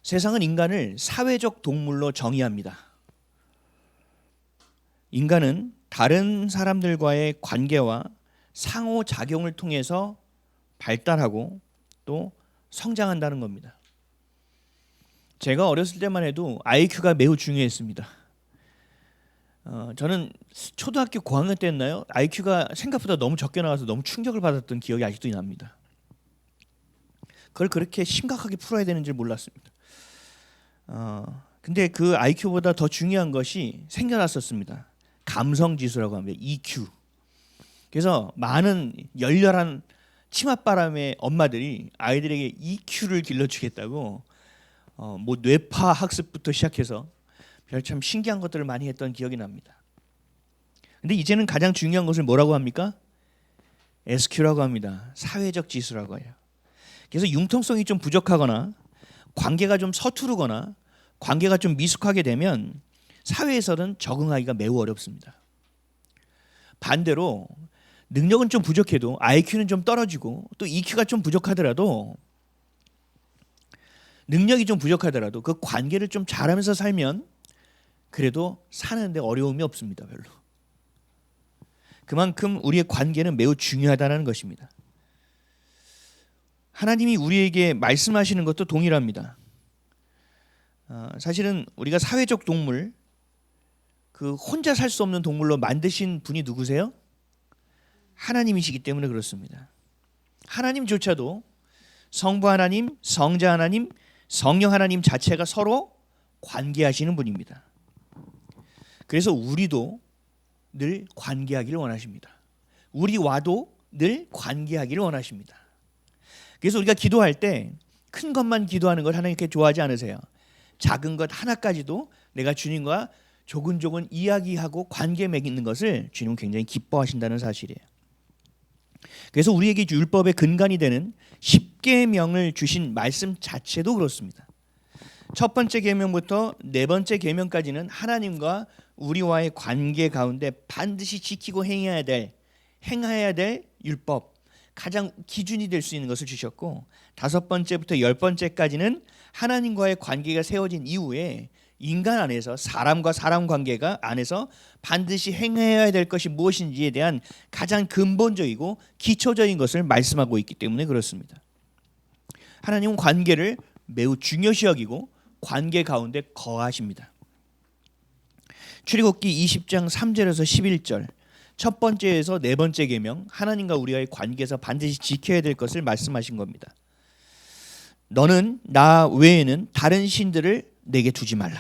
세상은 인간을 사회적 동물로 정의합니다. 인간은 다른 사람들과의 관계와 상호작용을 통해서 발달하고 또 성장한다는 겁니다. 제가 어렸을 때만 해도 IQ가 매우 중요했습니다. 저는 초등학교 고학년 때였나요? IQ가 생각보다 너무 적게 나와서 너무 충격을 받았던 기억이 아직도 납니다. 그걸 그렇게 심각하게 풀어야 되는지 몰랐습니다. 근데 그 IQ보다 더 중요한 것이 생겨났었습니다. 감성지수라고 합니다. EQ. 그래서 많은 열렬한 치맛바람의 엄마들이 아이들에게 EQ를 길러주겠다고 뭐 뇌파 학습부터 시작해서 별 참 신기한 것들을 많이 했던 기억이 납니다. 근데 이제는 가장 중요한 것을 뭐라고 합니까? SQ라고 합니다. 사회적 지수라고 해요. 그래서 융통성이 좀 부족하거나 관계가 좀 서투르거나 관계가 좀 미숙하게 되면 사회에서는 적응하기가 매우 어렵습니다. 반대로 능력은 좀 부족해도 IQ는 좀 떨어지고 또 EQ가 좀 부족하더라도 능력이 좀 부족하더라도 그 관계를 좀 잘하면서 살면 그래도 사는데 어려움이 없습니다. 별로. 그만큼 우리의 관계는 매우 중요하다는 것입니다. 하나님이 우리에게 말씀하시는 것도 동일합니다. 사실은 우리가 사회적 동물, 그 혼자 살 수 없는 동물로 만드신 분이 누구세요? 하나님이시기 때문에 그렇습니다. 하나님조차도 성부 하나님, 성자 하나님, 성령 하나님 자체가 서로 관계하시는 분입니다. 그래서 우리도 늘 관계하기를 원하십니다. 우리와도 늘 관계하기를 원하십니다. 그래서 우리가 기도할 때 큰 것만 기도하는 걸 하나님께 좋아하지 않으세요. 작은 것 하나까지도 내가 주님과 조근조근 이야기하고 관계 맺는 것을 주님은 굉장히 기뻐하신다는 사실이에요. 그래서 우리에게 율법의 근간이 되는 10계명을 주신 말씀 자체도 그렇습니다. 첫 번째 계명부터 네 번째 계명까지는 하나님과 우리와의 관계 가운데 반드시 지키고 행해야 될 율법, 가장 기준이 될 수 있는 것을 주셨고, 다섯 번째부터 열 번째까지는 하나님과의 관계가 세워진 이후에 인간 안에서 사람과 사람 관계가 안에서 반드시 행해야 될 것이 무엇인지에 대한 가장 근본적이고 기초적인 것을 말씀하고 있기 때문에 그렇습니다. 하나님은 관계를 매우 중요시 여기고 관계 가운데 거하십니다. 출애굽기 20장 3절에서 11절, 첫 번째에서 네 번째 계명, 하나님과 우리와의 관계에서 반드시 지켜야 될 것을 말씀하신 겁니다. 너는 나 외에는 다른 신들을 내게 두지 말라.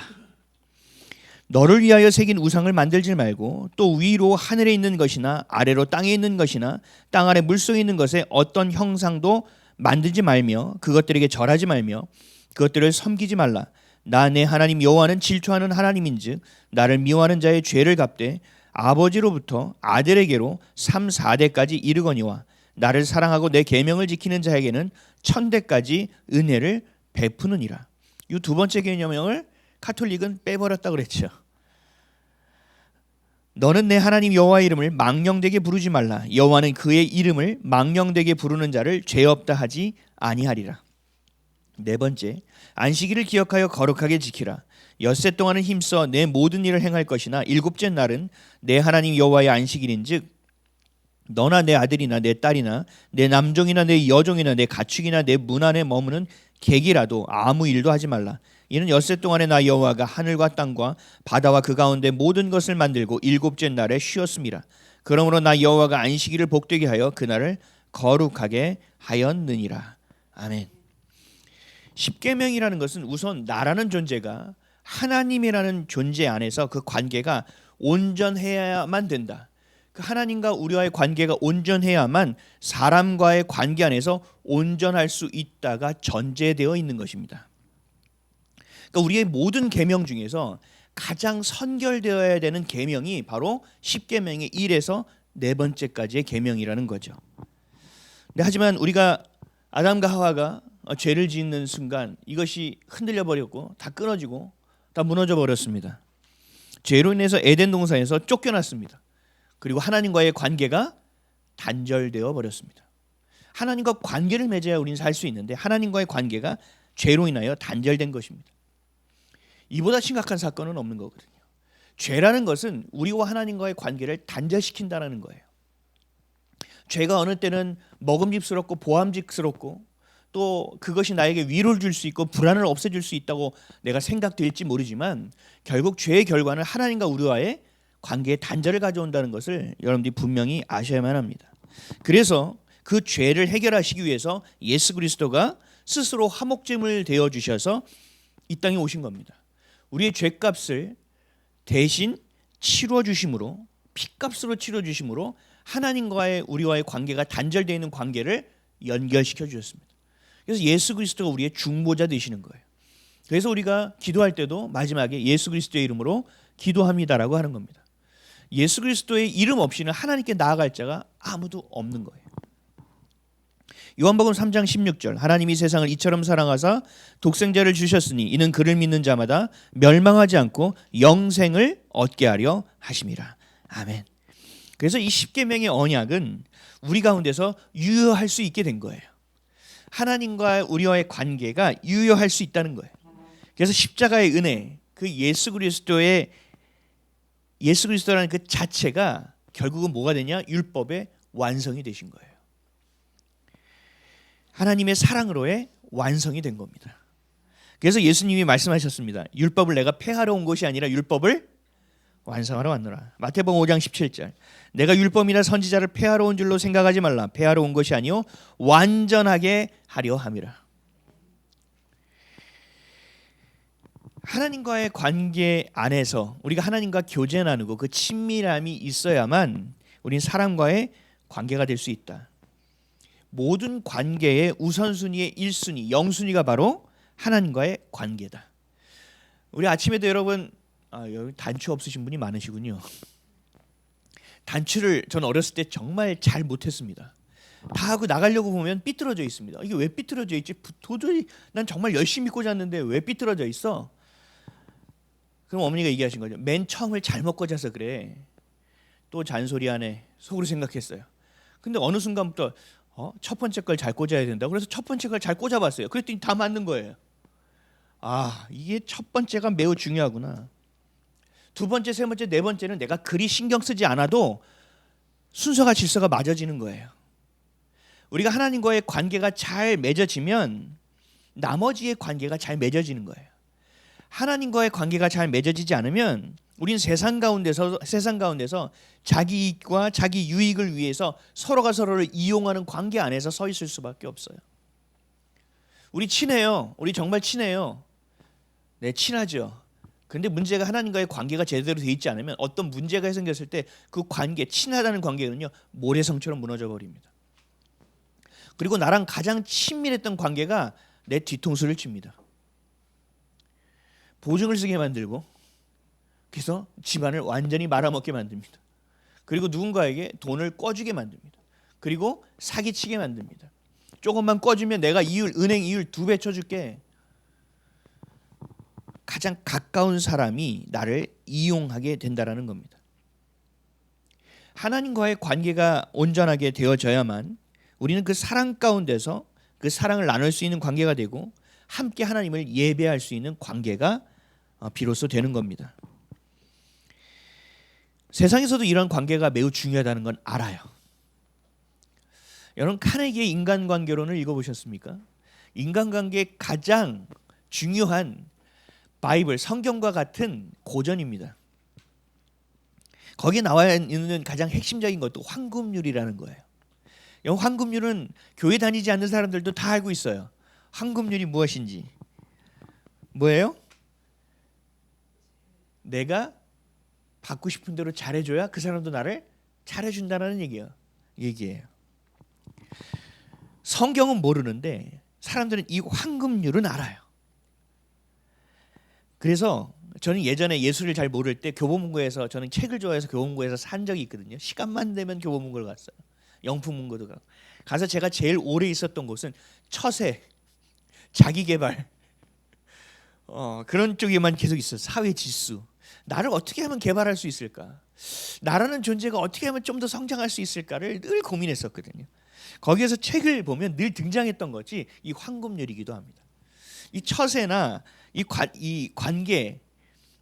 너를 위하여 새긴 우상을 만들지 말고 또 위로 하늘에 있는 것이나 아래로 땅에 있는 것이나 땅 아래 물속에 있는 것에 어떤 형상도 만들지 말며 그것들에게 절하지 말며 그것들을 섬기지 말라. 나 내 하나님 여호와는 질투하는 하나님인즉 나를 미워하는 자의 죄를 갚되 아버지로부터 아들에게로 3, 4대까지 이르거니와 나를 사랑하고 내 계명을 지키는 자에게는 1000대까지 은혜를 베푸느니라. 이 두 번째 계명을 카톨릭은 빼버렸다 그랬죠. 너는 내 하나님 여호와의 이름을 망령되게 부르지 말라. 여호와는 그의 이름을 망령되게 부르는 자를 죄 없다 하지 아니하리라. 네 번째, 안식일을 기억하여 거룩하게 지키라. 엿새 동안은 힘써 내 모든 일을 행할 것이나 일곱째 날은 내 하나님 여호와의 안식일인즉 너나 내 아들이나 내 딸이나 내 남종이나 내 여종이나 내 가축이나 내 문 안에 머무는 객이라도 아무 일도 하지 말라. 이는 엿새 동안에 나 여호와가 하늘과 땅과 바다와 그 가운데 모든 것을 만들고 일곱째 날에 쉬었음이라. 그러므로 나 여호와가 안식일을 복되게 하여 그날을 거룩하게 하였느니라. 아멘. 십계명이라는 것은 우선 나라는 존재가 하나님이라는 존재 안에서 그 관계가 온전해야만 된다. 그 하나님과 우리와의 관계가 온전해야만 사람과의 관계 안에서 온전할 수 있다가 전제되어 있는 것입니다. 그러니까 우리의 모든 계명 중에서 가장 선결되어야 되는 계명이 바로 십계명의 1에서 네 번째까지의 계명이라는 거죠. 근데 하지만 우리가 아담과 하와가 죄를 짓는 순간 이것이 흔들려 버렸고 다 끊어지고 다 무너져 버렸습니다. 죄로 인해서 에덴 동산에서 쫓겨났습니다. 그리고 하나님과의 관계가 단절되어 버렸습니다. 하나님과 관계를 맺어야 우리는 살 수 있는데 하나님과의 관계가 죄로 인하여 단절된 것입니다. 이보다 심각한 사건은 없는 거거든요. 죄라는 것은 우리와 하나님과의 관계를 단절시킨다는 거예요. 죄가 어느 때는 먹음직스럽고 보암직스럽고 또 그것이 나에게 위로를 줄 수 있고 불안을 없애줄 수 있다고 내가 생각될지 모르지만 결국 죄의 결과는 하나님과 우리와의 관계에 단절을 가져온다는 것을 여러분들이 분명히 아셔야만 합니다. 그래서 그 죄를 해결하시기 위해서 예수 그리스도가 스스로 화목제물 되어 주셔서 이 땅에 오신 겁니다. 우리의 죄값을 대신 치러 주심으로, 피값으로 치러 주심으로 하나님과의 우리와의 관계가 단절되어 있는 관계를 연결시켜 주셨습니다. 그래서 예수 그리스도가 우리의 중보자 되시는 거예요. 그래서 우리가 기도할 때도 마지막에 예수 그리스도의 이름으로 기도합니다라고 하는 겁니다. 예수 그리스도의 이름 없이는 하나님께 나아갈 자가 아무도 없는 거예요. 요한복음 3장 16절 하나님이 세상을 이처럼 사랑하사 독생자를 주셨으니 이는 그를 믿는 자마다 멸망하지 않고 영생을 얻게 하려 하심이라. 아멘. 그래서 이 십계명의 언약은 우리 가운데서 유효할 수 있게 된 거예요. 하나님과 우리와의 관계가 유효할 수 있다는 거예요. 그래서 십자가의 은혜, 그 예수 그리스도라는 그 자체가 결국은 뭐가 되냐? 율법의 완성이 되신 거예요. 하나님의 사랑으로의 완성이 된 겁니다. 그래서 예수님이 말씀하셨습니다. 율법을 내가 폐하러 온 것이 아니라 율법을 완성하러 왔노라. 마태복음 5장 17절 내가 율법이나 선지자를 폐하러 온 줄로 생각하지 말라. 폐하러 온 것이 아니요 완전하게 하려 함이라. 하나님과의 관계 안에서 우리가 하나님과 교제 나누고 그 친밀함이 있어야만 우린 사람과의 관계가 될 수 있다. 모든 관계의 우선순위의 1순위, 0순위가 바로 하나님과의 관계다. 우리 아침에도 여러분 여기 단추 없으신 분이 많으시군요. 단추를 전 어렸을 때 정말 잘 못했습니다. 다 하고 나가려고 보면 삐뚤어져 있습니다. 이게 왜 삐뚤어져 있지? 도저히 난 정말 열심히 꽂았는데 왜 삐뚤어져 있어? 그럼 어머니가 얘기하신 거죠. 맨 처음을 잘못 꽂아서 그래. 또 잔소리하네. 속으로 생각했어요. 근데 어느 순간부터 첫 번째 걸 잘 꽂아야 된다. 그래서 첫 번째 걸 잘 꽂아봤어요. 그랬더니 다 맞는 거예요. 아, 이게 첫 번째가 매우 중요하구나. 두 번째, 세 번째, 네 번째는 내가 그리 신경 쓰지 않아도 순서가 질서가 맞아지는 거예요. 우리가 하나님과의 관계가 잘 맺어지면 나머지의 관계가 잘 맺어지는 거예요. 하나님과의 관계가 잘 맺어지지 않으면 우린 세상 가운데서 자기 이익과 자기 유익을 위해서 서로가 서로를 이용하는 관계 안에서 서 있을 수밖에 없어요. 우리 친해요. 우리 정말 친해요. 네, 친하죠. 근데 문제가 하나님과의 관계가 제대로 돼 있지 않으면 어떤 문제가 생겼을 때 그 관계, 친하다는 관계는요 모래성처럼 무너져 버립니다. 그리고 나랑 가장 친밀했던 관계가 내 뒤통수를 칩니다. 보증을 쓰게 만들고 그래서 집안을 완전히 말아먹게 만듭니다. 그리고 누군가에게 돈을 꿔주게 만듭니다. 그리고 사기치게 만듭니다. 조금만 꿔주면 내가 은행 이율 2배 쳐줄게. 가장 가까운 사람이 나를 이용하게 된다라는 겁니다. 하나님과의 관계가 온전하게 되어져야만 우리는 그 사랑 가운데서 그 사랑을 나눌 수 있는 관계가 되고 함께 하나님을 예배할 수 있는 관계가 비로소 되는 겁니다. 세상에서도 이런 관계가 매우 중요하다는 건 알아요. 여러분 카네기의 인간관계론을 읽어보셨습니까? 인간관계의 가장 중요한 바이블, 성경과 같은 고전입니다. 거기에 나와 있는 가장 핵심적인 것도 황금률이라는 거예요. 황금률은 교회 다니지 않는 사람들도 다 알고 있어요. 황금률이 무엇인지. 뭐예요? 내가 받고 싶은 대로 잘해줘야 그 사람도 나를 잘해준다는 얘기예요. 성경은 모르는데 사람들은 이 황금률은 알아요. 그래서 저는 예전에 예수를 잘 모를 때 교보문고에서 저는 책을 좋아해서 교보문고에서 산 적이 있거든요. 시간만 되면 교보문고를 갔어요. 영풍문고도 가서 제가 제일 오래 있었던 곳은 처세, 자기개발 그런 쪽에만 계속 있어요. 사회지수. 나를 어떻게 하면 개발할 수 있을까? 나라는 존재가 어떻게 하면 좀 더 성장할 수 있을까를 늘 고민했었거든요. 거기에서 책을 보면 늘 등장했던 것이 이 황금률이기도 합니다. 이 처세나 이 관계,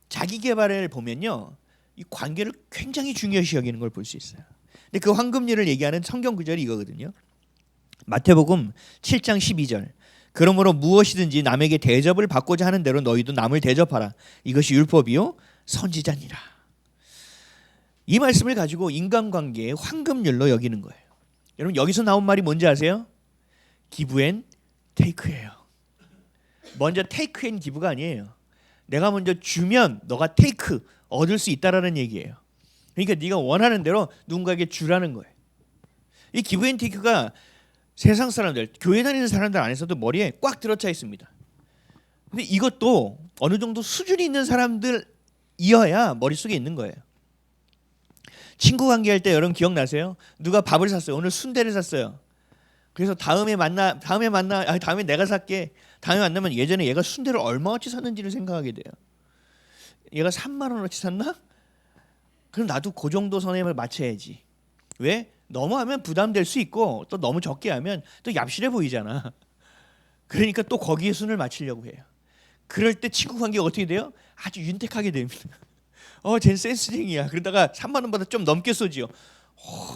자기 개발을 보면요, 이 관계를 굉장히 중요시 여기는 걸 볼 수 있어요. 근데 그 황금률을 얘기하는 성경 구절이 이거거든요. 마태복음 7장 12절. 그러므로 무엇이든지 남에게 대접을 받고자 하는 대로 너희도 남을 대접하라. 이것이 율법이요 선지자니라. 이 말씀을 가지고 인간관계의 황금률로 여기는 거예요. 여러분, 여기서 나온 말이 뭔지 아세요? 기브 앤 테이크예요. 먼저 테이크 앤 기브가 아니에요. 내가 먼저 주면 너가 테이크 얻을 수 있다라는 얘기예요. 그러니까 네가 원하는 대로 누군가에게 주라는 거예요. 이 기브 앤 테이크가 세상 사람들, 교회 다니는 사람들 안에서도 머리에 꽉 들어차 있습니다. 근데 이것도 어느 정도 수준이 있는 사람들이어야 머릿속에 있는 거예요. 친구 관계할 때 여러분 기억나세요? 누가 밥을 샀어요. 오늘 순대를 샀어요. 그래서 다음에 내가 살게. 다음에 만나면 예전에 얘가 순대를 얼마어치 샀는지를 생각하게 돼요. 얘가 3만 원어치 샀나? 그럼 나도 그 정도 선에 맞춰야지. 왜? 너무 하면 부담될 수 있고 또 너무 적게 하면 또 얍실해 보이잖아. 그러니까 또 거기에 순을 맞추려고 해요. 그럴 때 친구 관계가 어떻게 돼요? 아주 윤택하게 됩니다. 쟨 센스쟁이야. 그러다가 3만 원보다 좀 넘게 쏘지요.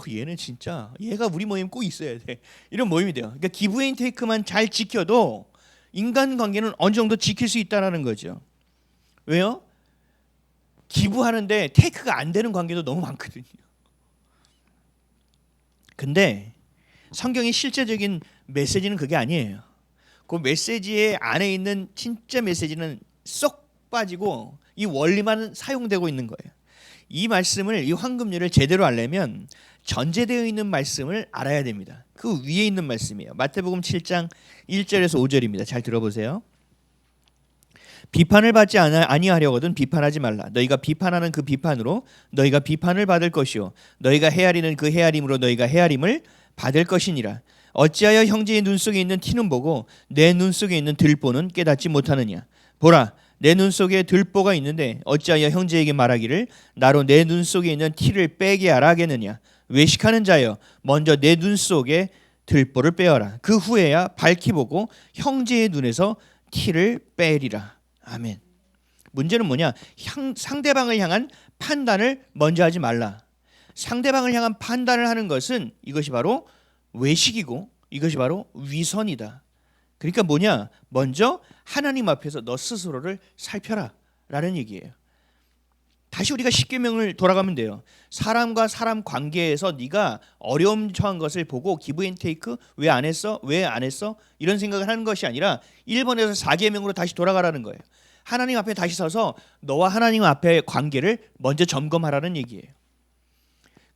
얘는 진짜 얘가 우리 모임 꼭 있어야 돼. 이런 모임이 돼요. 그러니까 기브 앤 테이크만 잘 지켜도 인간관계는 어느 정도 지킬 수 있다라는 거죠. 왜요? 기부하는데 테이크가 안 되는 관계도 너무 많거든요. 근데 성경의 실제적인 메시지는 그게 아니에요. 그 메시지의 안에 있는 진짜 메시지는 쏙 빠지고 이 원리만 사용되고 있는 거예요. 이 말씀을, 이 황금률을 제대로 알려면 전제되어 있는 말씀을 알아야 됩니다. 그 위에 있는 말씀이에요. 마태복음 7장 1절에서 5절입니다. 잘 들어보세요. 비판을 받지 아니하려거든 비판하지 말라. 너희가 비판하는 그 비판으로 너희가 비판을 받을 것이요 너희가 헤아리는 그 헤아림으로 너희가 헤아림을 받을 것이니라. 어찌하여 형제의 눈 속에 있는 티는 보고 내 눈 속에 있는 들보는 깨닫지 못하느냐. 보라, 내 눈 속에 들보가 있는데 어찌하여 형제에게 말하기를 나로 내 눈 속에 있는 티를 빼게 하라 하겠느냐. 외식하는 자여, 먼저 내 눈 속에 들보를 빼어라. 그 후에야 밝히 보고 형제의 눈에서 티를 빼리라. 아멘. 문제는 뭐냐? 상대방을 향한 판단을 먼저 하지 말라. 상대방을 향한 판단을 하는 것은 이것이 바로 외식이고 이것이 바로 위선이다. 그러니까 뭐냐? 먼저 하나님 앞에서 너 스스로를 살펴라 라는 얘기예요. 다시 우리가 십계명을 돌아가면 돼요. 사람과 사람 관계에서 네가 어려움 처한 것을 보고 기브 앤 테이크 왜 안 했어? 왜 안 했어? 이런 생각을 하는 것이 아니라 1번에서 4계명으로 다시 돌아가라는 거예요. 하나님 앞에 다시 서서 너와 하나님 앞의 관계를 먼저 점검하라는 얘기예요.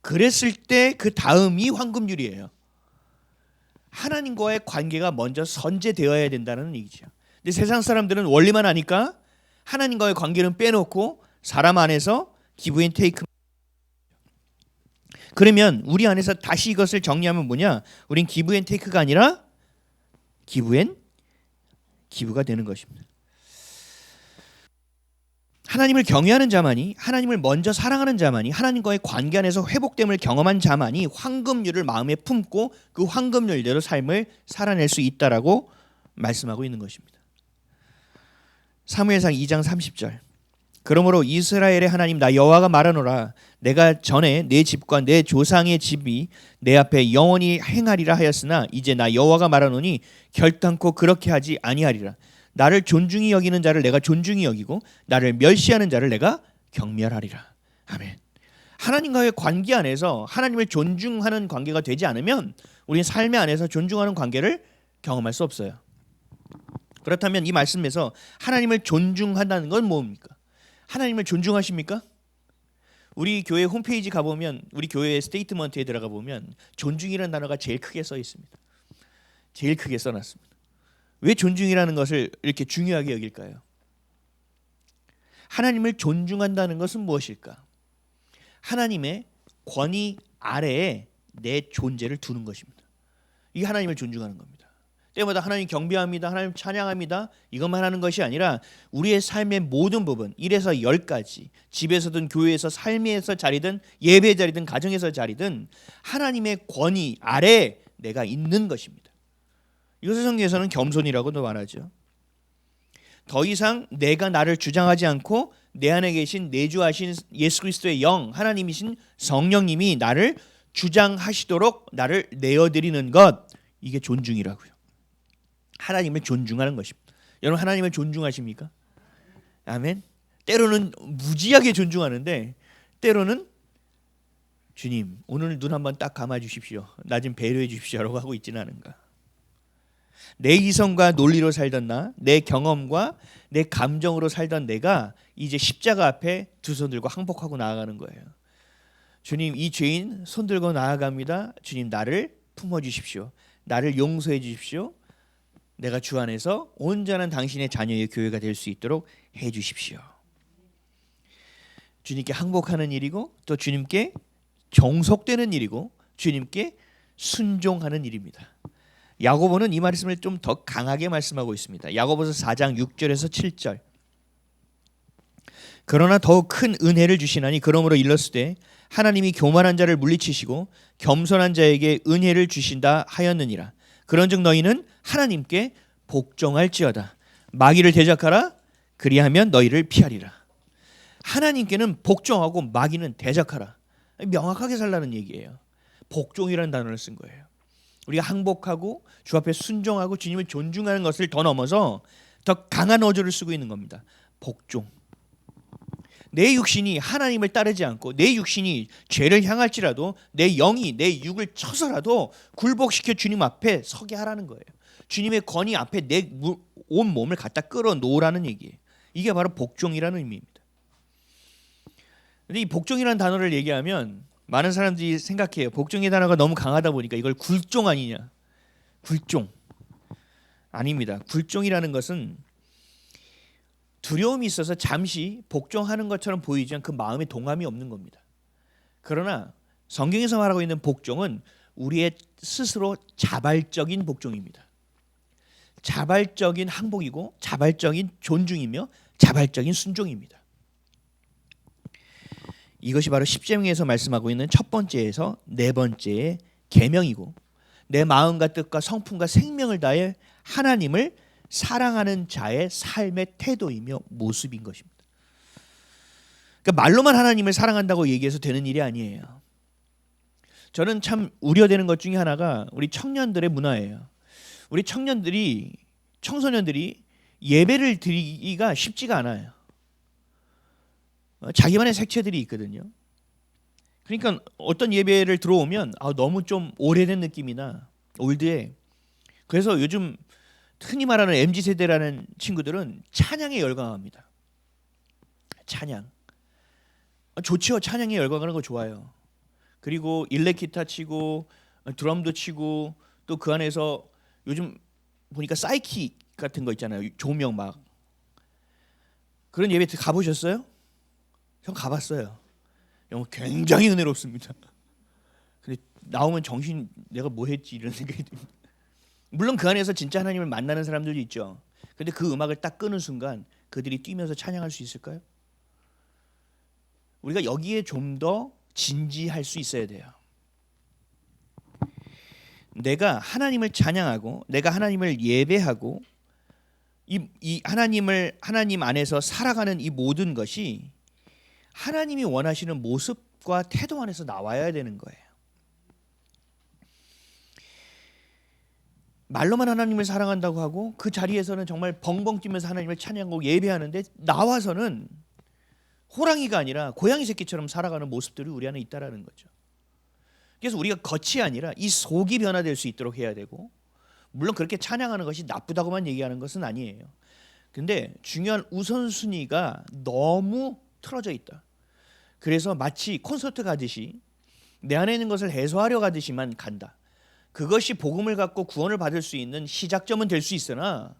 그랬을 때 그 다음이 황금률이에요. 하나님과의 관계가 먼저 선제되어야 된다는 얘기죠. 근데 세상 사람들은 원리만 아니까 하나님과의 관계는 빼놓고 사람 안에서 기브 앤 테이크. 그러면 우리 안에서 다시 이것을 정리하면 뭐냐? 우린 기브 앤 테이크가 아니라 기브 앤 기브가 되는 것입니다. 하나님을 경외하는 자만이, 하나님을 먼저 사랑하는 자만이, 하나님과의 관계 안에서 회복됨을 경험한 자만이 황금률을 마음에 품고 그 황금률대로 삶을 살아낼 수 있다라고 말씀하고 있는 것입니다. 사무엘상 2장 30절. 그러므로 이스라엘의 하나님 나 여호와가 말하노라. 내가 전에 내 집과 내 조상의 집이 내 앞에 영원히 행하리라 하였으나 이제 나 여호와가 말하노니 결단코 그렇게 하지 아니하리라. 나를 존중히 여기는 자를 내가 존중히 여기고 나를 멸시하는 자를 내가 경멸하리라. 아멘. 하나님과의 관계 안에서 하나님을 존중하는 관계가 되지 않으면 우리 삶의 안에서 존중하는 관계를 경험할 수 없어요. 그렇다면 이 말씀에서 하나님을 존중한다는 건 뭡니까? 하나님을 존중하십니까? 우리 교회 홈페이지 가보면, 우리 교회 스테이트먼트에 들어가 보면 존중이라는 단어가 제일 크게 써 있습니다. 제일 크게 써놨습니다. 왜 존중이라는 것을 이렇게 중요하게 여길까요? 하나님을 존중한다는 것은 무엇일까? 하나님의 권위 아래에 내 존재를 두는 것입니다. 이게 하나님을 존중하는 겁니다. 때마다 하나님 경배합니다. 하나님 찬양합니다. 이것만 하는 것이 아니라 우리의 삶의 모든 부분 1에서 10까지 집에서든 교회에서 삶에서 자리든 예배 자리든 가정에서 자리든 하나님의 권위 아래에 내가 있는 것입니다. 이것을 성경에서는 겸손이라고도 말하죠. 더 이상 내가 나를 주장하지 않고 내 안에 계신 내주하신 예수 그리스도의 영, 하나님이신 성령님이 나를 주장하시도록 나를 내어드리는 것, 이게 존중이라고요. 하나님을 존중하는 것입니다. 여러분 하나님을 존중하십니까? 아멘. 때로는 무지하게 존중하는데 때로는 주님 오늘 눈 한번 딱 감아 주십시오. 나 좀 배려해 주십시오라고 하고 있지는 않은가. 내 이성과 논리로 살던 나, 내 경험과 내 감정으로 살던 내가 이제 십자가 앞에 두 손 들고 항복하고 나아가는 거예요. 주님 이 죄인 손 들고 나아갑니다. 주님 나를 품어주십시오. 나를 용서해 주십시오. 내가 주 안에서 온전한 당신의 자녀의 교회가 될 수 있도록 해 주십시오. 주님께 항복하는 일이고 또 주님께 종속되는 일이고 주님께 순종하는 일입니다. 야고보는 이 말씀을 좀 더 강하게 말씀하고 있습니다. 야고보서 4장 6절에서 7절. 그러나 더욱 큰 은혜를 주시나니 그러므로 일렀으되 하나님이 교만한 자를 물리치시고 겸손한 자에게 은혜를 주신다 하였느니라. 그런즉 너희는 하나님께 복종할지어다. 마귀를 대적하라. 그리하면 너희를 피하리라. 하나님께는 복종하고 마귀는 대적하라. 명확하게 살라는 얘기예요. 복종이라는 단어를 쓴 거예요. 우리가 항복하고 주 앞에 순종하고 주님을 존중하는 것을 더 넘어서 더 강한 어조를 쓰고 있는 겁니다. 복종. 내 육신이 하나님을 따르지 않고 내 육신이 죄를 향할지라도 내 영이 내 육을 쳐서라도 굴복시켜 주님 앞에 서게 하라는 거예요. 주님의 권위 앞에 내 온 몸을 갖다 끌어놓으라는 얘기예요. 이게 바로 복종이라는 의미입니다. 근데 이 복종이라는 단어를 얘기하면 많은 사람들이 생각해요. 복종의 단어가 너무 강하다 보니까 이걸 굴종 아니냐. 굴종. 아닙니다. 굴종이라는 것은 두려움이 있어서 잠시 복종하는 것처럼 보이지만 그 마음에 동함이 없는 겁니다. 그러나 성경에서 말하고 있는 복종은 우리의 스스로 자발적인 복종입니다. 자발적인 항복이고 자발적인 존중이며 자발적인 순종입니다. 이것이 바로 십계명에서 말씀하고 있는 첫 번째에서 네 번째의 계명이고 내 마음과 뜻과 성품과 생명을 다해 하나님을 사랑하는 자의 삶의 태도이며 모습인 것입니다. 그러니까 말로만 하나님을 사랑한다고 얘기해서 되는 일이 아니에요. 저는 참 우려되는 것 중에 하나가 우리 청년들의 문화예요. 우리 청소년들이 예배를 드리기가 쉽지가 않아요. 자기만의 색채들이 있거든요. 그러니까 어떤 예배를 들어오면 너무 좀 오래된 느낌이나 올드해. 그래서 요즘 흔히 말하는 MZ세대라는 친구들은 찬양에 열광합니다. 찬양. 좋죠. 찬양에 열광하는 거 좋아요. 그리고 일렉 기타 치고 드럼도 치고 또 그 안에서 요즘 보니까 사이키 같은 거 있잖아요. 조명 막. 그런 예배 가보셨어요? 형 가봤어요. 굉장히 은혜롭습니다. 근데 나오면 정신 내가 뭐 했지 이런 생각이 듭니다. 물론 그 안에서 진짜 하나님을 만나는 사람들도 있죠. 근데 그 음악을 딱 끄는 순간 그들이 뛰면서 찬양할 수 있을까요? 우리가 여기에 좀 더 진지할 수 있어야 돼요. 내가 하나님을 찬양하고 내가 하나님을 예배하고 이 하나님 안에서 살아가는 이 모든 것이 하나님이 원하시는 모습과 태도 안에서 나와야 되는 거예요. 말로만 하나님을 사랑한다고 하고 그 자리에서는 정말 벙벙 뛰면서 하나님을 찬양하고 예배하는데 나와서는 호랑이가 아니라 고양이 새끼처럼 살아가는 모습들이 우리 안에 있다라는 거죠. 그래서 우리가 겉이 아니라 이 속이 변화될 수 있도록 해야 되고, 물론 그렇게 찬양하는 것이 나쁘다고만 얘기하는 것은 아니에요. 근데 중요한 우선순위가 너무 틀어져 있다. 그래서 마치 콘서트 가듯이 내 안에 있는 것을 해소하려 가듯이만 간다. 그것이 복음을 갖고 구원을 받을 수 있는 시작점은 될 수 있으나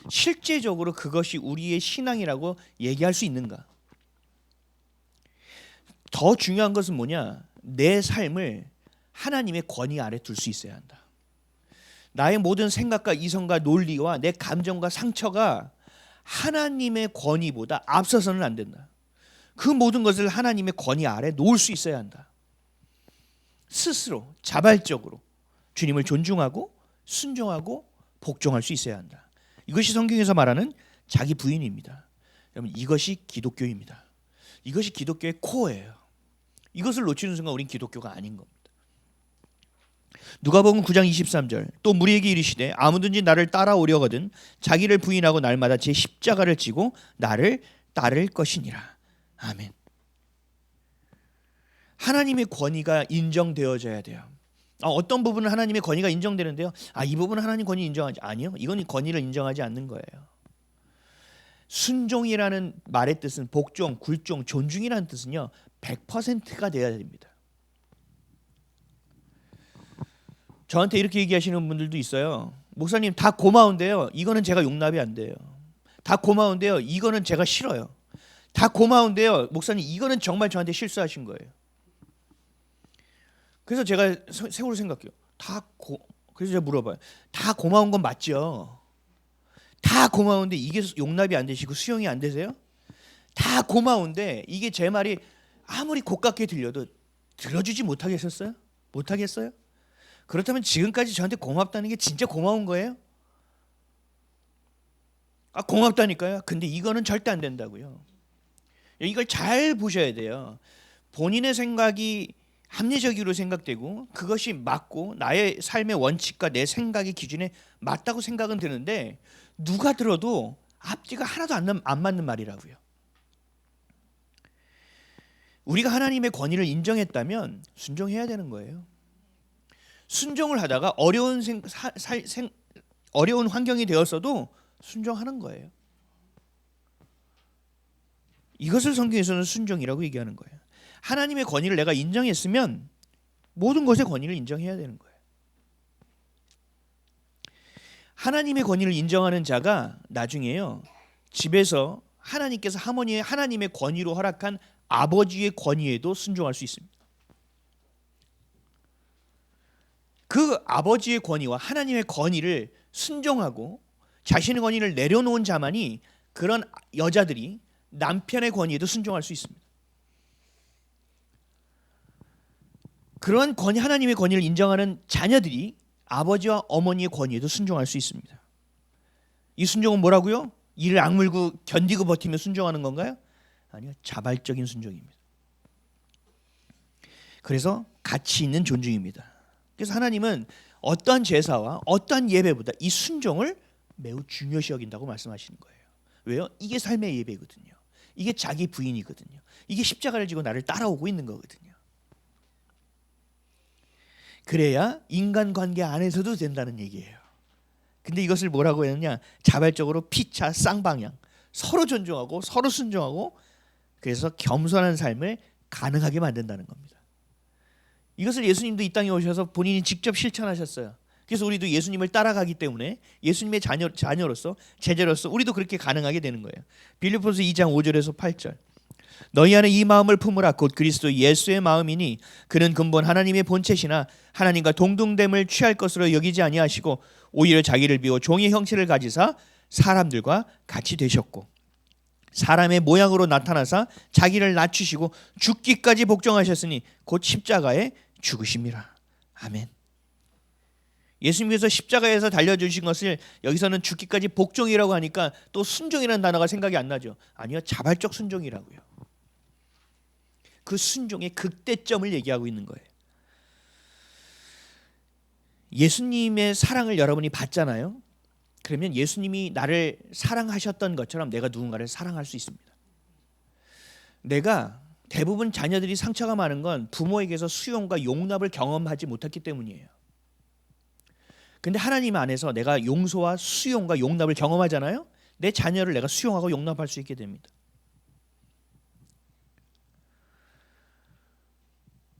실제적으로 그것이 우리의 신앙이라고 얘기할 수 있는가? 더 중요한 것은 뭐냐? 내 삶을 하나님의 권위 아래 둘 수 있어야 한다. 나의 모든 생각과 이성과 논리와 내 감정과 상처가 하나님의 권위보다 앞서서는 안 된다. 그 모든 것을 하나님의 권위 아래 놓을 수 있어야 한다. 스스로 자발적으로 주님을 존중하고 순종하고 복종할 수 있어야 한다. 이것이 성경에서 말하는 자기 부인입니다. 여러분 이것이 기독교입니다. 이것이 기독교의 코어예요. 이것을 놓치는 순간 우린 기독교가 아닌 겁니다. 누가복음 9장 23절 또 무리에게 이르시되 아무든지 나를 따라오려거든 자기를 부인하고 날마다 제 십자가를 지고 나를 따를 것이니라. 아멘. 하나님의 권위가 인정되어져야 돼요. 어떤 부분은 하나님의 권위가 인정되는데요. 이 부분은 하나님 권위 인정하지 아니요. 이건 권위를 인정하지 않는 거예요. 순종이라는 말의 뜻은 복종, 굴종, 존중이라는 뜻은요. 100%가 돼야 됩니다. 저한테 이렇게 얘기하시는 분들도 있어요. 목사님 다 고마운데요. 이거는 제가 용납이 안 돼요. 다 고마운데요. 이거는 제가 싫어요. 다 고마운데요. 목사님 이거는 정말 저한테 실수하신 거예요. 그래서 제가 세월을 생각해요. 그래서 제가 물어봐요. 다 고마운 건 맞죠? 다 고마운데 이게 용납이 안 되시고 수용이 안 되세요? 다 고마운데 이게 제 말이 아무리 고깝게 들려도 들어주지 못하겠어요? 그렇다면 지금까지 저한테 고맙다는 게 진짜 고마운 거예요? 고맙다니까요. 근데 이거는 절대 안 된다고요. 이걸 잘 보셔야 돼요. 본인의 생각이 합리적으로 생각되고 그것이 맞고 나의 삶의 원칙과 내 생각의 기준에 맞다고 생각은 드는데 누가 들어도 앞뒤가 하나도 안 맞는 말이라고요. 우리가 하나님의 권위를 인정했다면 순종해야 되는 거예요. 순종을 하다가 어려운 환경이 되었어도 순종하는 거예요. 이것을 성경에서는 순종이라고 얘기하는 거예요. 하나님의 권위를 내가 인정했으면 모든 것의 권위를 인정해야 되는 거예요. 하나님의 권위를 인정하는 자가 나중에요. 집에서 하나님께서 하나님의 권위로 허락한 아버지의 권위에도 순종할 수 있습니다. 그 아버지의 권위와 하나님의 권위를 순종하고 자신의 권위를 내려놓은 자만이 그런 여자들이 남편의 권위에도 순종할 수 있습니다. 그런 하나님의 권위를 인정하는 자녀들이 아버지와 어머니의 권위에도 순종할 수 있습니다. 이 순종은 뭐라고요? 이를 악물고 견디고 버티며 순종하는 건가요? 아니요. 자발적인 순종입니다. 그래서 가치 있는 존중입니다. 그래서 하나님은 어떠한 제사와 어떠한 예배보다 이 순종을 매우 중요시 여긴다고 말씀하시는 거예요. 왜요? 이게 삶의 예배거든요. 이게 자기 부인이거든요. 이게 십자가를 지고 나를 따라오고 있는 거거든요. 그래야 인간관계 안에서도 된다는 얘기예요. 근데 이것을 뭐라고 했느냐? 자발적으로 피차 쌍방향 서로 존중하고 서로 순종하고 그래서 겸손한 삶을 가능하게 만든다는 겁니다. 이것을 예수님도 이 땅에 오셔서 본인이 직접 실천하셨어요. 그래서 우리도 예수님을 따라가기 때문에 예수님의 자녀로서 제자로서 우리도 그렇게 가능하게 되는 거예요. 빌립보서 2장 5절에서 8절 너희 안에 이 마음을 품으라 곧 그리스도 예수의 마음이니 그는 근본 하나님의 본체시나 하나님과 동등됨을 취할 것으로 여기지 아니하시고 오히려 자기를 비워 종의 형체를 가지사 사람들과 같이 되셨고 사람의 모양으로 나타나사 자기를 낮추시고 죽기까지 복종하셨으니 곧 십자가에 죽으심이라. 아멘. 예수님께서 십자가에서 달려주신 것을 여기서는 죽기까지 복종이라고 하니까 또 순종이라는 단어가 생각이 안 나죠. 아니요. 자발적 순종이라고요. 그 순종의 극대점을 얘기하고 있는 거예요. 예수님의 사랑을 여러분이 받잖아요. 그러면 예수님이 나를 사랑하셨던 것처럼 내가 누군가를 사랑할 수 있습니다. 내가 대부분 자녀들이 상처가 많은 건 부모에게서 수용과 용납을 경험하지 못했기 때문이에요. 근데 하나님 안에서 내가 용서와 수용과 용납을 경험하잖아요. 내 자녀를 내가 수용하고 용납할 수 있게 됩니다.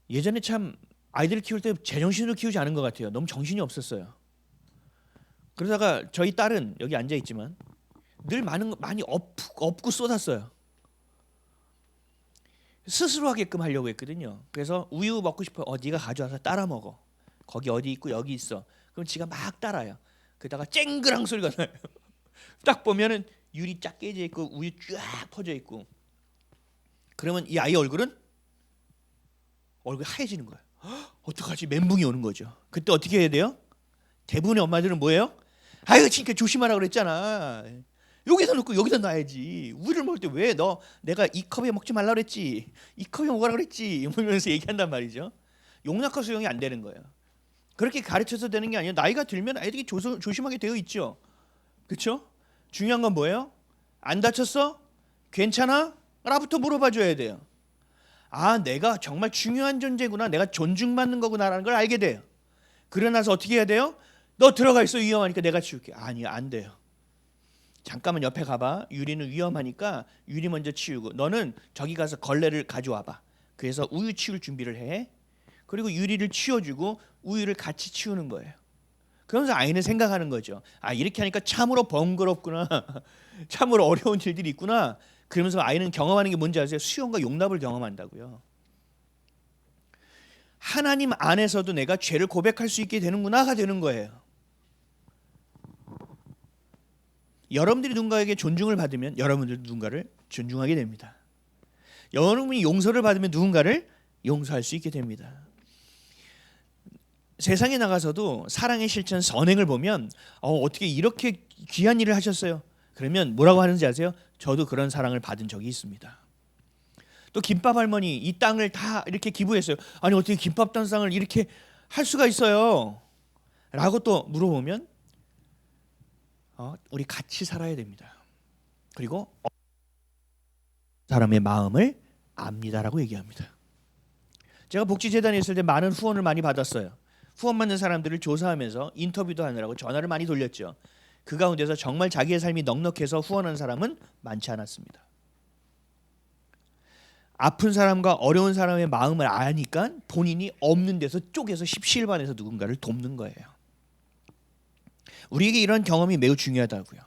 예전에 참 아이들 키울 때 제정신으로 키우지 않은 것 같아요. 너무 정신이 없었어요. 그러다가 저희 딸은 여기 앉아 있지만 늘 많이 업고 쏟았어요. 스스로 하게끔 하려고 했거든요. 그래서 우유 먹고 싶어. 네가 가져와서 따라 먹어. 거기 어디 있고 여기 있어. 그럼 지가 막 따라요. 그러다가 쨍그랑 소리가 나요. 딱 보면은 유리 쫙 깨져 있고 우유 쫙 퍼져 있고. 그러면 이 아이 얼굴이 하얘지는 거예요. 어떡하지? 멘붕이 오는 거죠. 그때 어떻게 해야 돼요? 대부분의 엄마들은 뭐예요? 아유, 진짜 조심하라고 그랬잖아. 여기다 넣고 여기다 놔야지. 우유를 먹을 때 왜 너 내가 이 컵에 먹지 말라 그랬지, 이 컵에 먹으라 그랬지 이러면서 얘기한단 말이죠. 용납과 수용이 안 되는 거예요. 그렇게 가르쳐서 되는 게 아니에요. 나이가 들면 아이들이 조심하게 되어 있죠. 그렇죠? 중요한 건 뭐예요? 안 다쳤어? 괜찮아? 라부터 물어봐 줘야 돼요. 아, 내가 정말 중요한 존재구나, 내가 존중받는 거구나라는 걸 알게 돼요. 그러고 나서 어떻게 해야 돼요? 너 들어가 있어, 위험하니까 내가 치울게. 아니요, 안 돼요. 잠깐만 옆에 가봐. 유리는 위험하니까 유리 먼저 치우고 너는 저기 가서 걸레를 가져와봐. 그래서 우유 치울 준비를 해. 그리고 유리를 치워주고 우유를 같이 치우는 거예요. 그러면서 아이는 생각하는 거죠. 아, 이렇게 하니까 참으로 번거롭구나. 참으로 어려운 일들이 있구나. 그러면서 아이는 경험하는 게 뭔지 아세요? 수용과 용납을 경험한다고요. 하나님 안에서도 내가 죄를 고백할 수 있게 되는구나가 되는 거예요. 여러분들이 누군가에게 존중을 받으면 여러분들도 누군가를 존중하게 됩니다. 여러분이 용서를 받으면 누군가를 용서할 수 있게 됩니다. 세상에 나가서도 사랑의 실천 선행을 보면 어떻게 이렇게 귀한 일을 하셨어요? 그러면 뭐라고 하는지 아세요? 저도 그런 사랑을 받은 적이 있습니다. 또 김밥 할머니 이 땅을 다 이렇게 기부했어요. 아니 어떻게 김밥 단상을 이렇게 할 수가 있어요? 라고 또 물어보면 우리 같이 살아야 됩니다. 그리고 사람의 마음을 압니다라고 얘기합니다. 제가 복지재단에 있을 때 많은 후원을 많이 받았어요. 후원 받는 사람들을 조사하면서 인터뷰도 하느라고 전화를 많이 돌렸죠. 그 가운데서 정말 자기의 삶이 넉넉해서 후원하는 사람은 많지 않았습니다. 아픈 사람과 어려운 사람의 마음을 아니까 본인이 없는 데서 쪼개서 십시일반해서 누군가를 돕는 거예요. 우리에게 이런 경험이 매우 중요하다고요.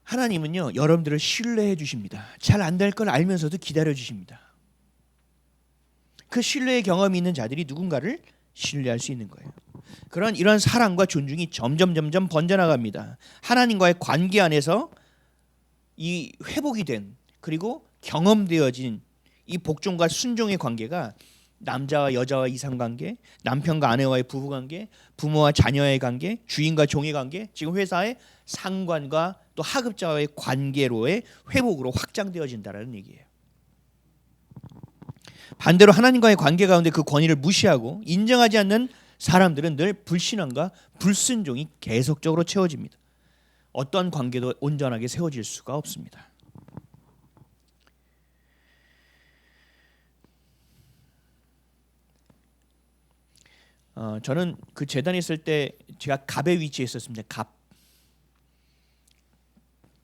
하나님은요, 여러분들을 신뢰해 주십니다. 잘 안 될 걸 알면서도 기다려 주십니다. 그 신뢰의 경험이 있는 자들이 누군가를 신뢰할 수 있는 거예요. 이런 사랑과 존중이 점점 번져나갑니다. 하나님과의 관계 안에서 이 회복이 된, 그리고 경험되어진 이 복종과 순종의 관계가 남자와 여자와 이상관계, 남편과 아내와의 부부관계, 부모와 자녀의 관계, 주인과 종의 관계, 지금 회사의 상관과 또 하급자와의 관계로의 회복으로 확장되어진다라는 얘기예요. 반대로 하나님과의 관계 가운데 그 권위를 무시하고 인정하지 않는 사람들은 늘 불신앙과 불순종이 계속적으로 채워집니다. 어떤 관계도 온전하게 세워질 수가 없습니다. 저는 그 재단에 있을 때 제가 갑의 위치에 있었습니다. 갑.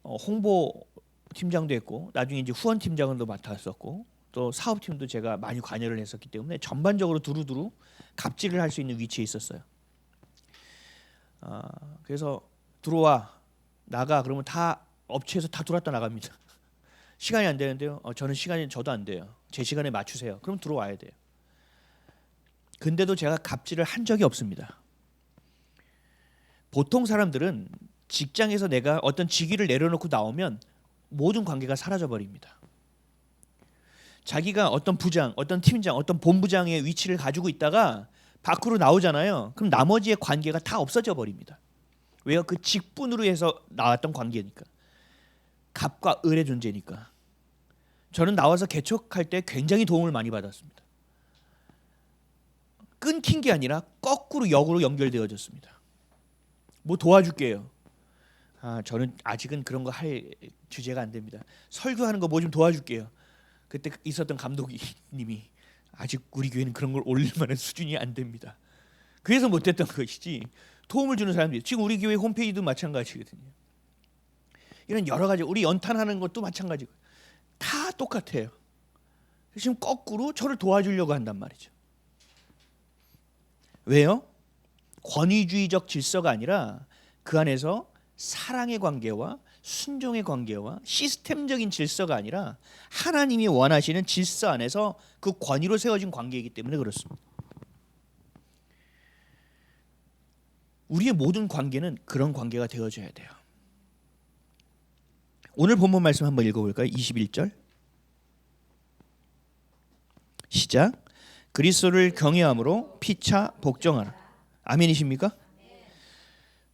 홍보 팀장도 했고 나중에 이제 후원 팀장도 맡았었고 또 사업팀도 제가 많이 관여를 했었기 때문에 전반적으로 두루두루 갑질을 할 수 있는 위치에 있었어요. 그래서 들어와 나가 그러면 다 업체에서 다 들어왔다 나갑니다. 시간이 안 되는데요. 저는 시간이 저도 안 돼요. 제 시간에 맞추세요. 그럼 들어와야 돼요. 근데도 제가 갑질을 한 적이 없습니다. 보통 사람들은 직장에서 내가 어떤 직위를 내려놓고 나오면 모든 관계가 사라져 버립니다. 자기가 어떤 부장, 어떤 팀장, 어떤 본부장의 위치를 가지고 있다가 밖으로 나오잖아요. 그럼 나머지의 관계가 다 없어져 버립니다. 왜요? 그 직분으로 해서 나왔던 관계니까. 갑과 을의 존재니까. 저는 나와서 개척할 때 굉장히 도움을 많이 받았습니다. 끊긴 게 아니라 거꾸로 역으로 연결되어졌습니다. 뭐 도와줄게요. 저는 아직은 그런 거 할 주제가 안 됩니다. 설교하는 거 뭐 좀 도와줄게요. 그때 있었던 감독님이 아직 우리 교회는 그런 걸 올릴 만한 수준이 안 됩니다. 그래서 못했던 것이지 도움을 주는 사람들이 지금 우리 교회 홈페이지도 마찬가지거든요. 이런 여러 가지 우리 연탄하는 것도 마찬가지고 다 똑같아요. 지금 거꾸로 저를 도와주려고 한단 말이죠. 왜요? 권위주의적 질서가 아니라 그 안에서 사랑의 관계와 순종의 관계와 시스템적인 질서가 아니라 하나님이 원하시는 질서 안에서 그 권위로 세워진 관계이기 때문에 그렇습니다. 우리의 모든 관계는 그런 관계가 되어져야 돼요. 오늘 본문 말씀 한번 읽어볼까요? 21절 시작. 그리스도를 경외함으로 피차 복종하라. 아멘이십니까?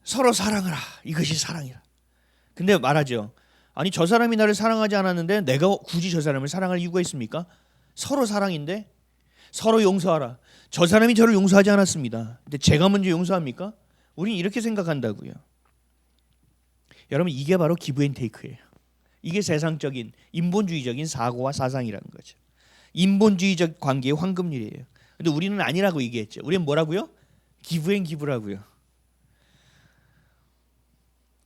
서로 사랑하라. 이것이 사랑이라. 근데 말하죠. 아니 저 사람이 나를 사랑하지 않았는데 내가 굳이 저 사람을 사랑할 이유가 있습니까? 서로 사랑인데 서로 용서하라. 저 사람이 저를 용서하지 않았습니다. 근데 제가 먼저 용서합니까? 우린 이렇게 생각한다고요. 여러분 이게 바로 기브앤테이크예요. 이게 세상적인 인본주의적인 사고와 사상이라는 거죠. 인본주의적 관계의 황금률이에요. 근데 우리는 아니라고 얘기했죠. 우리는 뭐라고요? 기브앤기브라고요.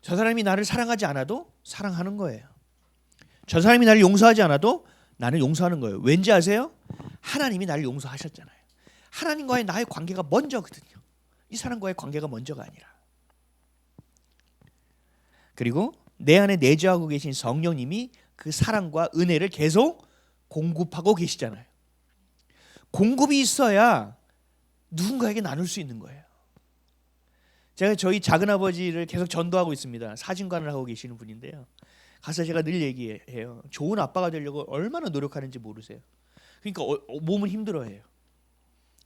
저 사람이 나를 사랑하지 않아도 사랑하는 거예요. 저 사람이 나를 용서하지 않아도 나는 용서하는 거예요. 왠지 아세요? 하나님이 나를 용서하셨잖아요. 하나님과의 나의 관계가 먼저거든요. 이 사람과의 관계가 먼저가 아니라. 그리고 내 안에 내주하고 계신 성령님이 그 사랑과 은혜를 계속 공급하고 계시잖아요. 공급이 있어야 누군가에게 나눌 수 있는 거예요. 제가 저희 작은아버지를 계속 전도하고 있습니다. 사진관을 하고 계시는 분인데요. 가서 제가 늘 얘기해요. 좋은 아빠가 되려고 얼마나 노력하는지 모르세요. 그러니까 몸은 힘들어해요.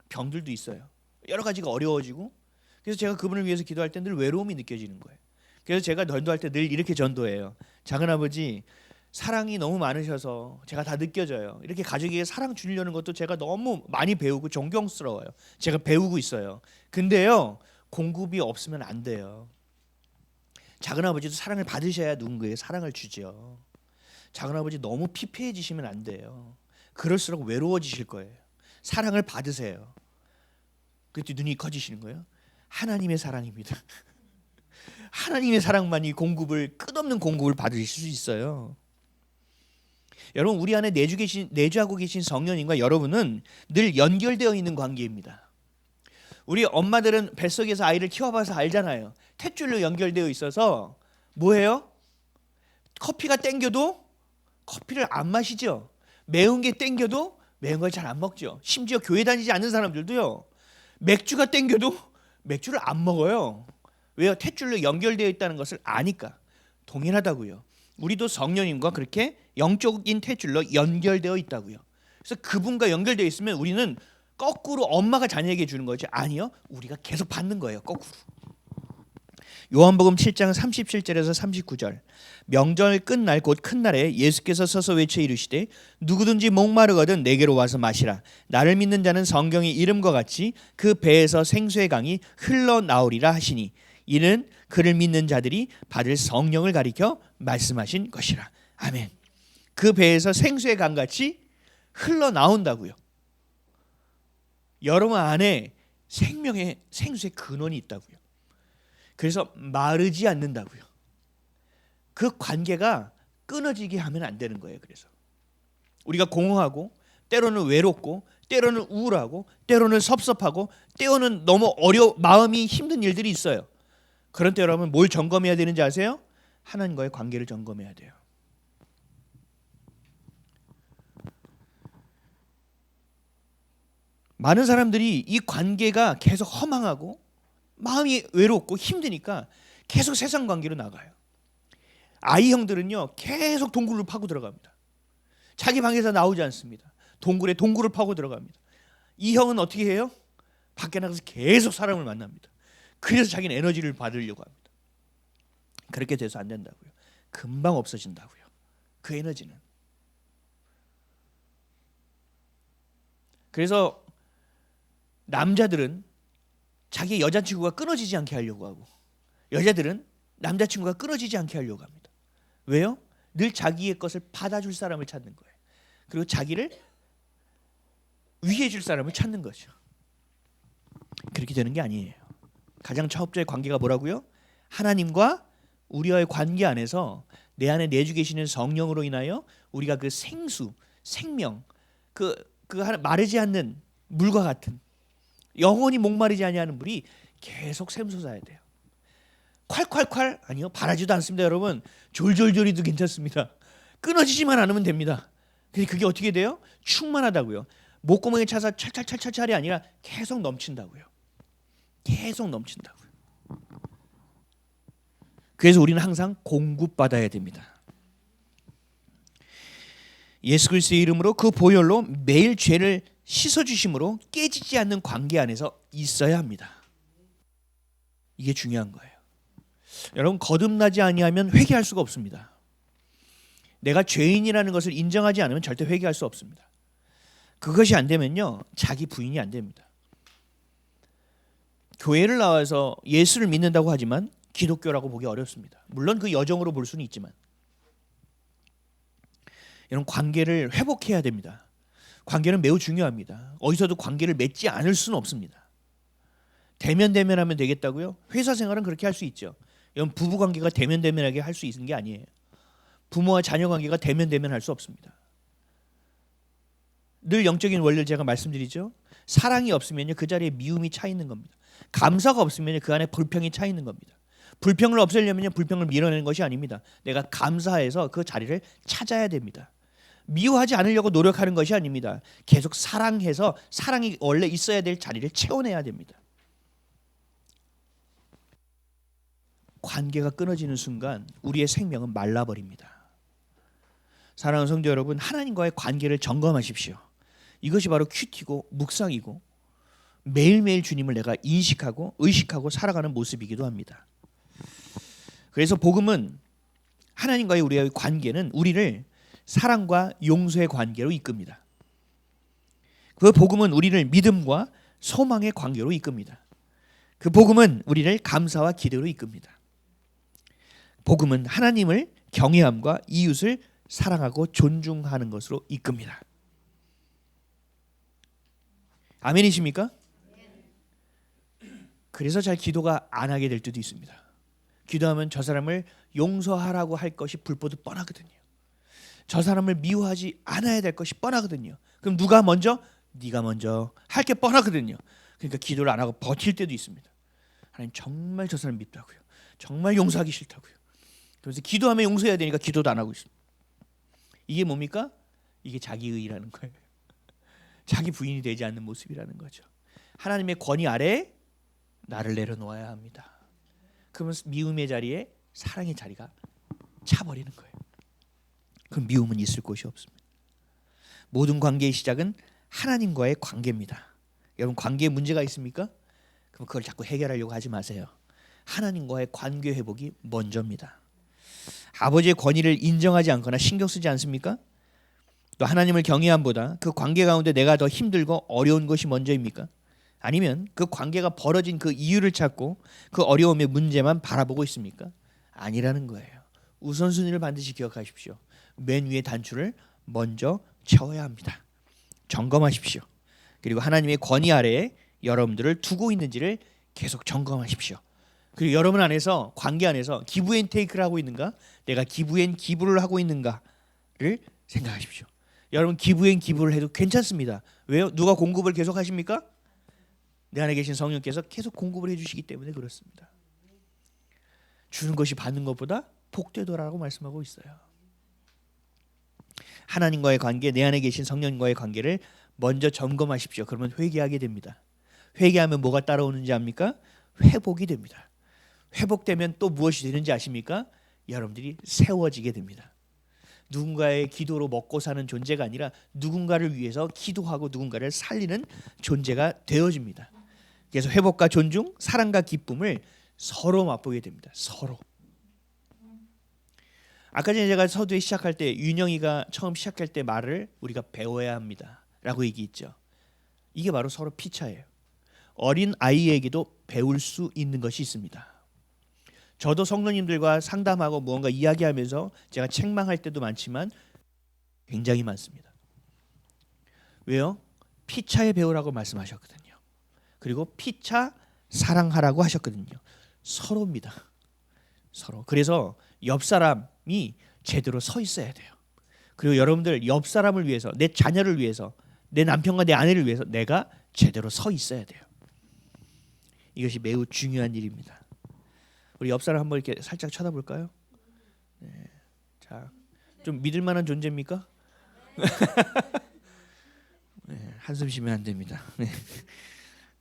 병들도 있어요. 여러 가지가 어려워지고 그래서 제가 그분을 위해서 기도할 때 늘 외로움이 느껴지는 거예요. 그래서 제가 전도할 때 늘 이렇게 전도해요. 작은아버지 사랑이 너무 많으셔서 제가 다 느껴져요. 이렇게 가족에게 사랑 주려는 것도 제가 너무 많이 배우고 존경스러워요. 제가 배우고 있어요. 근데요 공급이 없으면 안 돼요. 작은아버지도 사랑을 받으셔야 누군가에게 사랑을 주죠. 작은아버지 너무 피폐해지시면 안 돼요. 그럴수록 외로워지실 거예요. 사랑을 받으세요. 그때 눈이 커지시는 거예요. 하나님의 사랑입니다. 하나님의 사랑만이 공급을 끝없는 공급을 받으실 수 있어요. 여러분 우리 안에 내주하고 계신 성령님과 여러분은 늘 연결되어 있는 관계입니다. 우리 엄마들은 뱃속에서 아이를 키워봐서 알잖아요. 탯줄로 연결되어 있어서 뭐예요? 커피가 땡겨도 커피를 안 마시죠. 매운 게 땡겨도 매운 걸 잘 안 먹죠. 심지어 교회 다니지 않는 사람들도요. 맥주가 땡겨도 맥주를 안 먹어요. 왜요? 탯줄로 연결되어 있다는 것을 아니까. 동일하다고요. 우리도 성령님과 그렇게 영적인 탯줄로 연결되어 있다고요. 그래서 그분과 연결되어 있으면 우리는 거꾸로 엄마가 자녀에게 주는 거죠. 아니요. 우리가 계속 받는 거예요. 거꾸로. 요한복음 7장 37절에서 39절. 명절 끝날 곧 큰 날에 예수께서 서서 외쳐 이르시되 누구든지 목마르거든 내게로 와서 마시라. 나를 믿는 자는 성경의 이름과 같이 그 배에서 생수의 강이 흘러나오리라 하시니 이는 그를 믿는 자들이 받을 성령을 가리켜 말씀하신 것이라. 아멘. 그 배에서 생수의 강같이 흘러나온다고요. 여러분 안에 생명의 생수의 근원이 있다고요. 그래서 마르지 않는다고요. 그 관계가 끊어지게 하면 안 되는 거예요. 그래서 우리가 공허하고 때로는 외롭고 때로는 우울하고 때로는 섭섭하고 때로는 너무 마음이 힘든 일들이 있어요. 그런 때 여러분 뭘 점검해야 되는지 아세요? 하나님과의 관계를 점검해야 돼요. 많은 사람들이 이 관계가 계속 허망하고 마음이 외롭고 힘드니까 계속 세상 관계로 나가요. 아이 형들은요 계속 동굴을 파고 들어갑니다. 자기 방에서 나오지 않습니다. 동굴에 동굴을 파고 들어갑니다. 이 형은 어떻게 해요? 밖에 나가서 계속 사람을 만납니다. 그래서 자기는 에너지를 받으려고 합니다. 그렇게 돼서 안 된다고요. 금방 없어진다고요. 그 에너지는. 그래서 남자들은 자기 여자친구가 끊어지지 않게 하려고 하고 여자들은 남자친구가 끊어지지 않게 하려고 합니다. 왜요? 늘 자기의 것을 받아줄 사람을 찾는 거예요. 그리고 자기를 위해줄 사람을 찾는 거죠. 그렇게 되는 게 아니에요. 가장 첫째 관계가 뭐라고요? 하나님과 우리와의 관계 안에서 내 안에 내주 계시는 성령으로 인하여 우리가 그 생수, 생명, 그 마르지 않는 물과 같은 영원히 목마르지 아니하는 물이 계속 샘솟아야 돼요. 콸콸콸 아니요, 바라지도 않습니다. 여러분 졸졸졸이도 괜찮습니다. 끊어지지만 않으면 됩니다. 근데 그게 어떻게 돼요? 충만하다고요. 목구멍에 차서 찰찰찰찰찰이 아니라 계속 넘친다고요. 계속 넘친다고요. 그래서 우리는 항상 공급받아야 됩니다. 예수 그리스도의 이름으로 그 보혈로 매일 죄를 씻어주심으로 깨지지 않는 관계 안에서 있어야 합니다. 이게 중요한 거예요. 여러분, 거듭나지 아니하면 회개할 수가 없습니다. 내가 죄인이라는 것을 인정하지 않으면 절대 회개할 수 없습니다. 그것이 안 되면요, 자기 부인이 안 됩니다. 교회를 나와서 예수를 믿는다고 하지만 기독교라고 보기 어렵습니다. 물론 그 여정으로 볼 수는 있지만, 이런 관계를 회복해야 됩니다. 관계는 매우 중요합니다. 어디서도 관계를 맺지 않을 수는 없습니다. 대면대면하면 되겠다고요? 회사 생활은 그렇게 할 수 있죠. 이런 부부 관계가 대면대면하게 할 수 있는 게 아니에요. 부모와 자녀 관계가 대면대면할 수 없습니다. 늘 영적인 원리를 제가 말씀드리죠. 사랑이 없으면요, 그 자리에 미움이 차 있는 겁니다. 감사가 없으면 그 안에 불평이 차 있는 겁니다. 불평을 없애려면 불평을 밀어내는 것이 아닙니다. 내가 감사해서 그 자리를 찾아야 됩니다. 미워하지 않으려고 노력하는 것이 아닙니다. 계속 사랑해서 사랑이 원래 있어야 될 자리를 채워내야 됩니다. 관계가 끊어지는 순간 우리의 생명은 말라버립니다. 사랑하는 성도 여러분, 하나님과의 관계를 점검하십시오. 이것이 바로 큐티고 묵상이고 매일매일 주님을 내가 인식하고 의식하고 살아가는 모습이기도 합니다. 그래서 복음은, 하나님과의 우리의 관계는 우리를 사랑과 용서의 관계로 이끕니다. 그 복음은 우리를 믿음과 소망의 관계로 이끕니다. 그 복음은 우리를 감사와 기대로 이끕니다. 복음은 하나님을 경외함과 이웃을 사랑하고 존중하는 것으로 이끕니다. 아멘이십니까? 그래서 잘 기도가 안 하게 될 때도 있습니다. 기도하면 저 사람을 용서하라고 할 것이 불보듯 뻔하거든요. 저 사람을 미워하지 않아야 될 것이 뻔하거든요. 그럼 누가 먼저? 네가 먼저 할 게 뻔하거든요. 그러니까 기도를 안 하고 버틸 때도 있습니다. 하나님, 정말 저 사람 밉다고요. 정말 용서하기 싫다고요. 그래서 기도하면 용서해야 되니까 기도도 안 하고 있습니다. 이게 뭡니까? 이게 자기의라는 거예요. 자기 부인이 되지 않는 모습이라는 거죠. 하나님의 권위 아래 나를 내려놓아야 합니다. 그러면 미움의 자리에 사랑의 자리가 차버리는 거예요. 그럼 미움은 있을 곳이 없습니다. 모든 관계의 시작은 하나님과의 관계입니다. 여러분, 관계에 문제가 있습니까? 그럼 그걸 자꾸 해결하려고 하지 마세요. 하나님과의 관계 회복이 먼저입니다. 아버지의 권위를 인정하지 않거나 신경 쓰지 않습니까? 또 하나님을 경외함보다 그 관계 가운데 내가 더 힘들고 어려운 것이 먼저입니까? 아니면 그 관계가 벌어진 그 이유를 찾고 그 어려움의 문제만 바라보고 있습니까? 아니라는 거예요. 우선순위를 반드시 기억하십시오. 맨 위에 단추를 먼저 채워야 합니다. 점검하십시오. 그리고 하나님의 권위 아래에 여러분들을 두고 있는지를 계속 점검하십시오. 그리고 여러분 안에서, 관계 안에서 기브 앤 테이크를 하고 있는가? 내가 기브 앤 기부를 하고 있는가를 생각하십시오. 여러분, 기브 앤 기부를 해도 괜찮습니다. 왜요? 누가 공급을 계속 하십니까? 내 안에 계신 성령께서 계속 공급을 해주시기 때문에 그렇습니다. 주는 것이 받는 것보다 복되더라고 말씀하고 있어요. 하나님과의 관계, 내 안에 계신 성령과의 관계를 먼저 점검하십시오. 그러면 회개하게 됩니다. 회개하면 뭐가 따라오는지 압니까? 회복이 됩니다. 회복되면 또 무엇이 되는지 아십니까? 여러분들이 세워지게 됩니다. 누군가의 기도로 먹고 사는 존재가 아니라 누군가를 위해서 기도하고 누군가를 살리는 존재가 되어집니다. 그래서 회복과 존중, 사랑과 기쁨을 서로 맛보게 됩니다. 서로. 아까 전에 제가 서두에 시작할 때 윤영이가 처음 시작할 때 말을 우리가 배워야 합니다 라고 얘기했죠. 이게 바로 서로 피차예요. 어린 아이에게도 배울 수 있는 것이 있습니다. 저도 성도님들과 상담하고 무언가 이야기하면서 제가 책망할 때도 많지만 굉장히 많습니다. 왜요? 피차에 배우라고 말씀하셨거든요. 그리고 피차 사랑하라고 하셨거든요. 서로입니다. 서로. 그래서 옆 사람이 제대로 서 있어야 돼요. 그리고 여러분들 옆 사람을 위해서, 내 자녀를 위해서, 내 남편과 내 아내를 위해서 내가 제대로 서 있어야 돼요. 이것이 매우 중요한 일입니다. 우리 옆 사람 한번 이렇게 살짝 쳐다볼까요? 네. 자, 좀 믿을 만한 존재입니까? 네, 한숨 쉬면 안 됩니다. 네.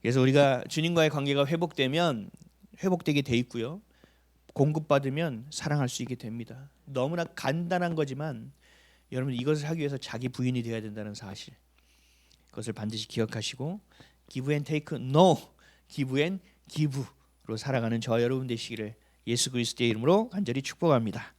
그래서 우리가 주님과의 관계가 회복되게 돼 있고요. 공급받으면 사랑할 수 있게 됩니다. 너무나 간단한 거지만 여러분, 이것을 하기 위해서 자기 부인이 되어야 된다는 사실, 그것을 반드시 기억하시고 give and take, no, give and give로 살아가는 저 여러분 되시기를 예수 그리스도의 이름으로 간절히 축복합니다.